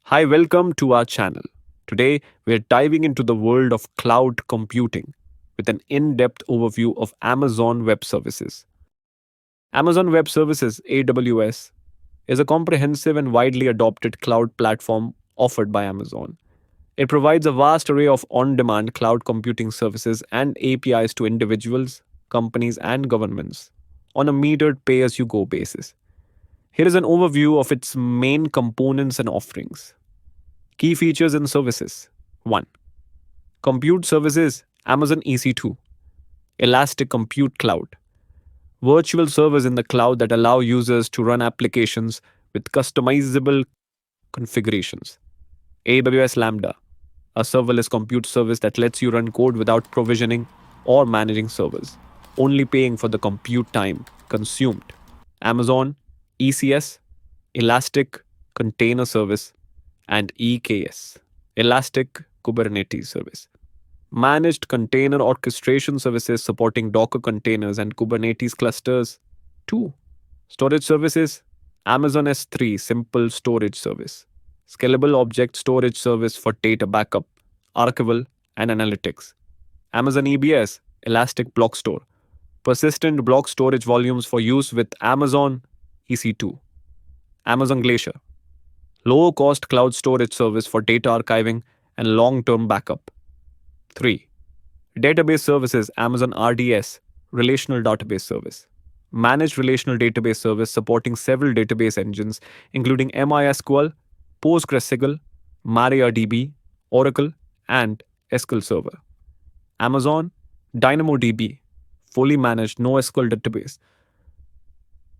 Hi, welcome to our channel. Today, we're diving into the world of cloud computing with an in depth overview of Amazon Web Services. Amazon Web Services, AWS, is a comprehensive and widely adopted cloud platform offered by Amazon. It provides a vast array of on demand cloud computing services and APIs to individuals, companies, and governments on a metered pay as you go basis. Here is an overview of its main components and offerings. Key features and services 1. Compute services Amazon EC2, Elastic Compute Cloud, virtual servers in the cloud that allow users to run applications with customizable configurations. AWS Lambda, a serverless compute service that lets you run code without provisioning or managing servers, only paying for the compute time consumed. Amazon ECS, Elastic Container Service, and EKS, Elastic Kubernetes Service. Managed container orchestration services supporting Docker containers and Kubernetes clusters. 2. Storage services Amazon S3 Simple Storage Service, Scalable Object Storage Service for data backup, archival, and analytics. Amazon EBS Elastic Block Store, persistent block storage volumes for use with Amazon EC2. Amazon Glacier, low-cost cloud storage service for data archiving and long-term backup. 3. Database services Amazon RDS, Relational Database Service, managed relational database service supporting several database engines including MySQL, PostgreSQL, MariaDB, Oracle, and SQL Server. Amazon DynamoDB, fully managed NoSQL database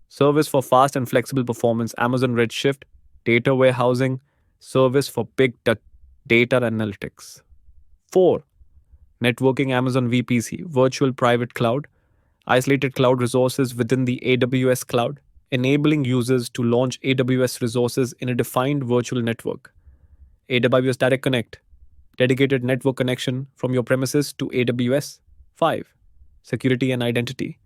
service for fast and flexible performance. Amazon Redshift, data warehousing service for big data analytics. 4. Networking Amazon VPC, virtual private cloud, isolated cloud resources within the AWS cloud, enabling users to launch AWS resources in a defined virtual network. AWS Direct Connect, dedicated network connection from your premises to AWS. 5. Security and identity.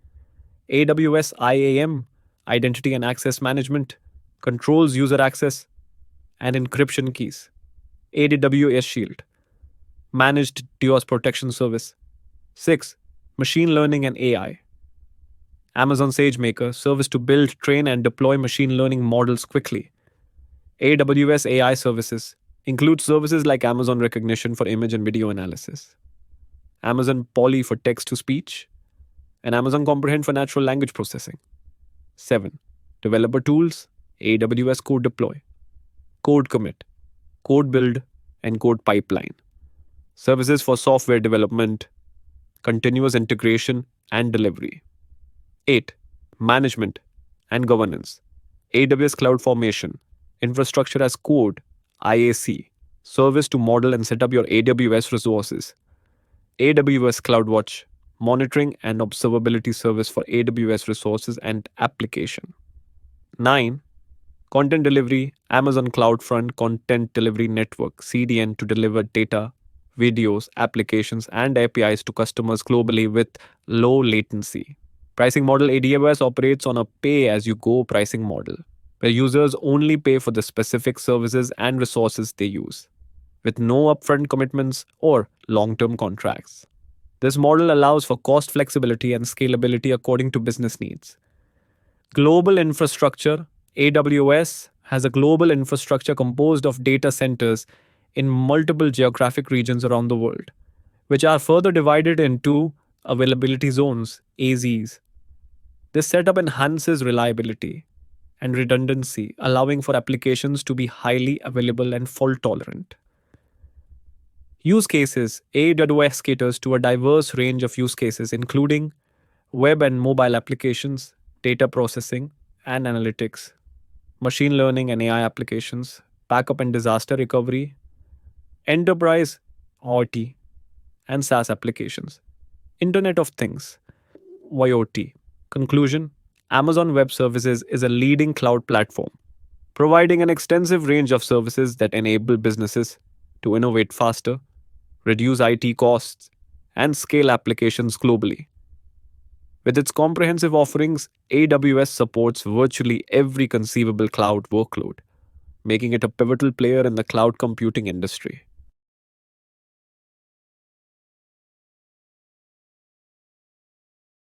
AWS IAM, identity and access management, controls user access and encryption keys. AWS Shield, managed DDoS protection service. 6. Machine learning and AI. Amazon SageMaker, service to build, train, and deploy machine learning models quickly. AWS AI services include services like Amazon Recognition for image and video analysis, Amazon Poly for text to speech, and Amazon Comprehend for natural language processing. 7. Developer tools, AWS CodeDeploy, CodeCommit, CodeBuild, and CodePipeline. Services for software development, continuous integration, and delivery. 8. Management and governance. AWS CloudFormation, infrastructure as code, IAC, service to model and set up your AWS resources. AWS CloudWatch, monitoring and observability service for AWS resources and application. 9. Content delivery, Amazon CloudFront Content Delivery Network, CDN, to deliver data, videos, applications, and APIs to customers globally with low latency. Pricing model, AWS operates on a pay-as-you-go pricing model, where users only pay for the specific services and resources they use, with no upfront commitments or long-term contracts. This model allows for cost flexibility and scalability according to business needs. Global infrastructure, AWS has a global infrastructure composed of data centers in multiple geographic regions around the world, which are further divided into availability zones, AZs. This setup enhances reliability and redundancy, allowing for applications to be highly available and fault tolerant. Use cases, AWS caters to a diverse range of use cases, including web and mobile applications, data processing and analytics, machine learning and AI applications, backup and disaster recovery, enterprise IoT, and SaaS applications. Internet of Things, IoT. Conclusion, Amazon Web Services is a leading cloud platform, providing an extensive range of services that enable businesses to innovate faster, reduce IT costs, and scale applications globally. With its comprehensive offerings, AWS supports virtually every conceivable cloud workload, making it a pivotal player in the cloud computing industry.